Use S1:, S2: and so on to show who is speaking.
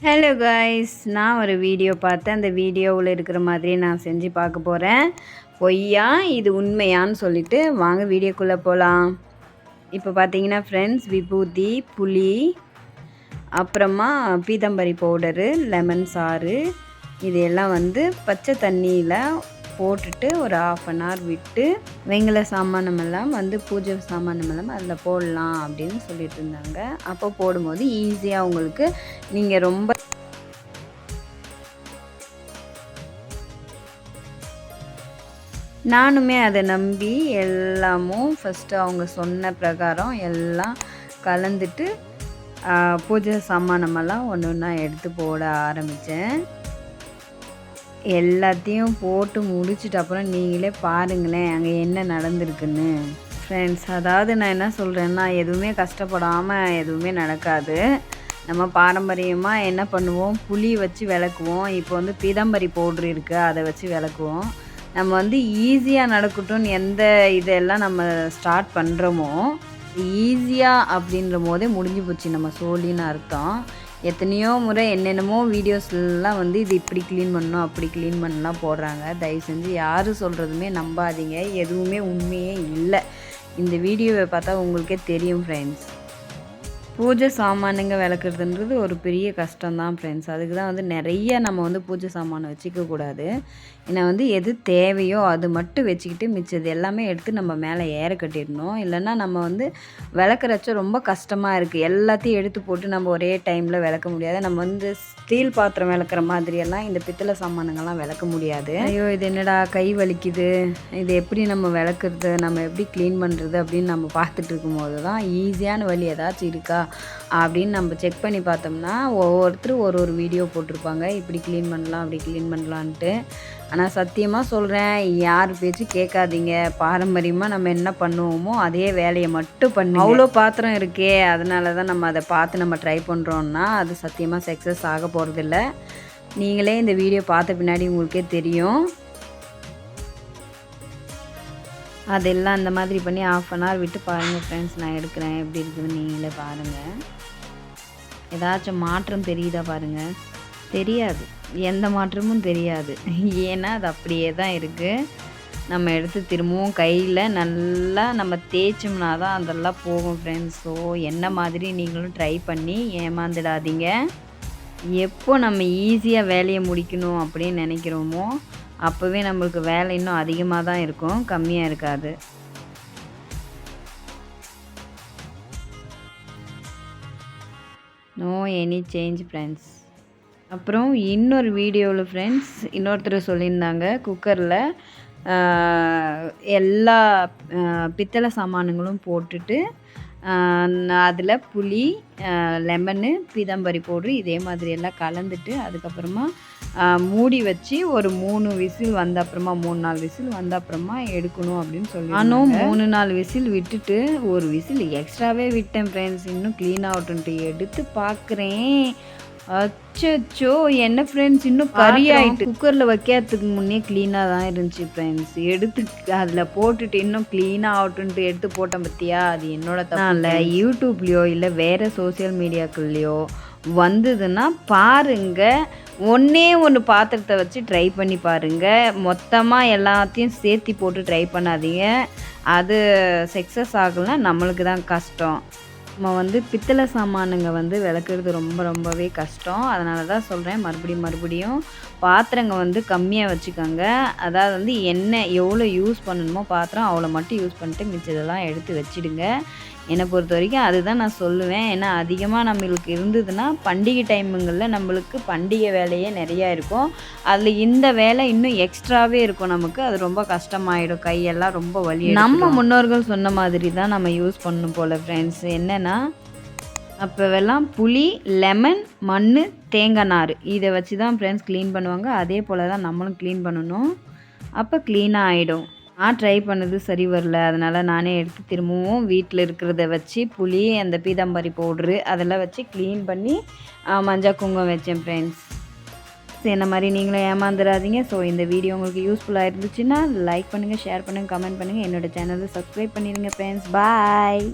S1: Hello guys, நான் ஒரு video பார்த்தேன். அந்த வீடியோவில் இருக்கிற மாதிரி நான் செஞ்சு பார்க்க போகிறேன். பொய்யா இது உண்மையான்னு சொல்லிட்டு வாங்க வீடியோக்குள்ளே போகலாம். இப்போ பார்த்தீங்கன்னா ஃப்ரெண்ட்ஸ், விபூதி, புளி, அப்புறமா பீதம்பரி பவுடரு, லெமன் சாறு, இது எல்லாம் பச்சை தண்ணியில் போட்டுட்டு ஒரு 1/2 hour விட்டு வெங்கல சாமானமெல்லாம் பூஜை சாமானமெல்லாம் அதில் போடலாம் அப்படின்னு சொல்லிட்டு இருந்தாங்க. அப்போ போடும்போது ஈஸியாக உங்களுக்கு நீங்கள் ரொம்ப நானுமே அதை நம்பி எல்லாமும் ஃபஸ்ட்டு அவங்க சொன்ன பிரகாரம் எல்லாம் கலந்துட்டு பூஜை சாமானமெல்லாம் ஒன்று ஒன்றா எடுத்து போட ஆரம்பித்தேன். எல்லாத்தையும் போட்டு முடிச்சிட்டு அப்புறம் நீங்களே பாருங்களேன் அங்கே என்ன நடந்திருக்குன்னு. ஃப்ரெண்ட்ஸ், அதாவது நான் என்ன சொல்கிறேன்னா, எதுவுமே கஷ்டப்படாமல் எதுவுமே நடக்காது. நம்ம பாரம்பரியமாக என்ன பண்ணுவோம், புளி வச்சு விளக்குவோம். இப்போ பீதாம்பரி பவுட்ரு இருக்குது, அதை வச்சு விளக்குவோம். நம்ம ஈஸியாக நடக்கட்டும்னு எந்த இதெல்லாம் நம்ம ஸ்டார்ட் பண்ணுறோமோ, ஈஸியாக அப்படின்ற போதே முடிஞ்சு போச்சு நம்ம சோழின்னு அர்த்தம். எத்தனையோ முறை என்னென்னமோ வீடியோஸ்லாம் இது இப்படி க்ளீன் பண்ணணும் அப்படி க்ளீன் பண்ணலாம் போடுறாங்க. தயவு செஞ்சு யாரும் சொல்கிறதுமே நம்பாதீங்க, எதுவுமே உண்மையே இல்லை. இந்த வீடியோவை பார்த்தா உங்களுக்கே தெரியும் ஃப்ரெண்ட்ஸ். பூஜை சாமானுங்க விளக்குறதுன்றது ஒரு பெரிய கஷ்டம்தான் ஃப்ரெண்ட்ஸ். அதுக்கு தான் நிறைய நம்ம பூஜை சாமானை வச்சுக்கக்கூடாது. ஏன்னா எது தேவையோ அது மட்டும் வச்சுக்கிட்டு மிச்சது எல்லாமே எடுத்து நம்ம மேலே ஏற கட்டிடணும். இல்லைன்னா நம்ம விளக்குறச்ச ரொம்ப கஷ்டமாக இருக்குது. எல்லாத்தையும் எடுத்து போட்டு நம்ம ஒரே டைமில் விளக்க முடியாது. நம்ம ஸ்டீல் பாத்திரம் விளக்குற மாதிரியெல்லாம் இந்த பித்தளை சாமானுங்கள்லாம் விளக்க முடியாது. ஐயோ இது என்னடா கை வலிக்குது, இது எப்படி நம்ம விளக்குறது, நம்ம எப்படி க்ளீன் பண்ணுறது அப்படின்னு நம்ம பார்த்துட்டு இருக்கும்போது தான் ஈஸியான வழி ஏதாச்சும் இருக்கா அப்படின்னு நம்ம செக் பண்ணி பார்த்தோம்னா ஒவ்வொருத்தரும் ஒரு வீடியோ போட்டிருப்பாங்க, இப்படி க்ளீன் பண்ணலாம் அப்படி க்ளீன் பண்ணலான்ட்டு. ஆனால் சத்தியமாக சொல்கிறேன், யார் பேச்சு கேட்காதீங்க. பாரம்பரியமாக நம்ம என்ன பண்ணுவோமோ அதே வேலையை மட்டும் பண்ணி, அவ்வளோ பாத்திரம் இருக்கே அதனால தான் நம்ம அதை பார்த்து நம்ம ட்ரை பண்ணுறோன்னா அது சத்தியமாக சக்ஸஸ் ஆக போகிறதில்ல. நீங்களே இந்த வீடியோ பார்த்த பின்னாடி உங்களுக்கே தெரியும். அதெல்லாம் அந்த மாதிரி பண்ணி 1/2 hour விட்டு பாருங்கள் ஃப்ரெண்ட்ஸ். நான் எடுக்கிறேன் எப்படி இருக்குதுன்னு நீங்களே பாருங்கள். ஏதாச்சும் மாற்றம் தெரியுதா பாருங்கள். தெரியாது, எந்த மாற்றமும் தெரியாது. ஏன்னா அது அப்படியே தான் இருக்குது. நம்ம எடுத்து திரும்பவும் கையில் நல்லா நம்ம தேய்ச்சோம்னா தான் அதெல்லாம் போகும் ஃப்ரெண்ட்ஸ். ஸோ என்ன மாதிரி நீங்களும் ட்ரை பண்ணி ஏமாந்துடாதீங்க. எப்போ நம்ம ஈஸியாக வேலையை முடிக்கணும் அப்படின்னு நினைக்கிறோமோ அப்போவே நம்மளுக்கு வேலை இன்னும் அதிகமாக தான் இருக்கும், கம்மியாக இருக்காது. No any change friends. அப்புறம் இன்னொரு வீடியோவில் ஃப்ரெண்ட்ஸ் இன்னொருத்தர் சொல்லியிருந்தாங்க, குக்கரில் எல்லா பித்தளை சாமானுங்களும் போட்டுட்டு அதில் புளி, லெமனு, பீதாம்பரி பவுட்ரு இதே மாதிரி எல்லாம் கலந்துட்டு அதுக்கப்புறமா மூடி வச்சு ஒரு 3 விசில் வந்த அப்புறமா 3-4 விசில் வந்த அப்புறமா எடுக்கணும் அப்படின்னு சொல்லி நானும் 3-4 விசில் விட்டுட்டு ஒரு விசில் எக்ஸ்ட்ராவே விட்டேன் ஃப்ரெண்ட்ஸ். இன்னும் க்ளீன் ஆகட்டுன்ட்டு எடுத்து பார்க்குறேன். அச்சோ என்ன ஃப்ரெண்ட்ஸ், இன்னும் கறி ஆகிட்டு. குக்கரில் வைக்கிறதுக்கு முன்னே க்ளீனாக தான் இருந்துச்சு ஃப்ரெண்ட்ஸ். எடுத்து அதில் போட்டுட்டு இன்னும் க்ளீனாக ஆகட்டுன்ட்டு எடுத்து போட்டேன் பற்றியா. அது என்னோட தான் இல்லை, யூடியூப்லேயோ இல்லை வேறு சோசியல் மீடியாக்கள்லையோ வந்ததுன்னா பாருங்கள். ஒன்று பாத்திரத்தை வச்சு ட்ரை பண்ணி பாருங்கள். மொத்தமாக எல்லாத்தையும் சேர்த்தி போட்டு ட்ரை பண்ணாதீங்க. அது சக்ஸஸ் ஆகலைன்னா நம்மளுக்கு தான் கஷ்டம். நம்ம பித்தளை சாமானுங்க விளக்குறது ரொம்பவே கஷ்டம். அதனால தான் சொல்கிறேன், மறுபடியும் பாத்திரங்க கம்மியாக வச்சுக்கோங்க. அதாவது எண்ணெய் எவ்வளோ யூஸ் பண்ணணுமோ பாத்திரம் அவ்வளோ மட்டும் யூஸ் பண்ணிட்டு மிச்சதெல்லாம் எடுத்து வச்சிடுங்க. என்னை பொறுத்த வரைக்கும் அதுதான் நான் சொல்லுவேன். ஏன்னா அதிகமாக நம்மளுக்கு இருந்ததுன்னா பண்டிகை டைமுங்களில் நம்மளுக்கு பண்டிகை வேலையே நிறையா இருக்கும். அதில் இந்த வேலை இன்னும் எக்ஸ்ட்ராவே இருக்கும் நமக்கு. அது ரொம்ப கஷ்டமாயிடும், கையெல்லாம் ரொம்ப வலி. நம்ம முன்னோர்கள் சொன்ன மாதிரி தான் நம்ம யூஸ் பண்ணணும் போல் ஃப்ரெண்ட்ஸ். என்னென்னா அப்போவெல்லாம் புளி, லெமன், மண், தேங்காய் நார் இதை வச்சு தான் ஃப்ரெண்ட்ஸ் க்ளீன் பண்ணுவாங்க. அதே போல் தான் நம்மளும் க்ளீன் பண்ணணும். அப்போ க்ளீனாக ஆகிடும். நான் ட்ரை பண்ணது சரி வரல, அதனால் நானே எடுத்து திரும்பவும் வீட்டில் இருக்கிறத வச்சு புளி, அந்த பீதாம்பரி பவுட்ரு அதெல்லாம் வச்சு க்ளீன் பண்ணி மஞ்சள் குங்குமம் வச்சேன் ஃப்ரெண்ட்ஸ். என்ன மாதிரி நீங்களும் ஏமாந்துடாதீங்க. ஸோ இந்த வீடியோ உங்களுக்கு யூஸ்ஃபுல்லாக இருந்துச்சுன்னா லைக் பண்ணுங்கள், ஷேர் பண்ணுங்கள், கமெண்ட் பண்ணுங்கள். என்னோடய சேனலை சப்ஸ்கிரைப் பண்ணிடுங்க ஃப்ரெண்ட்ஸ். பாய்.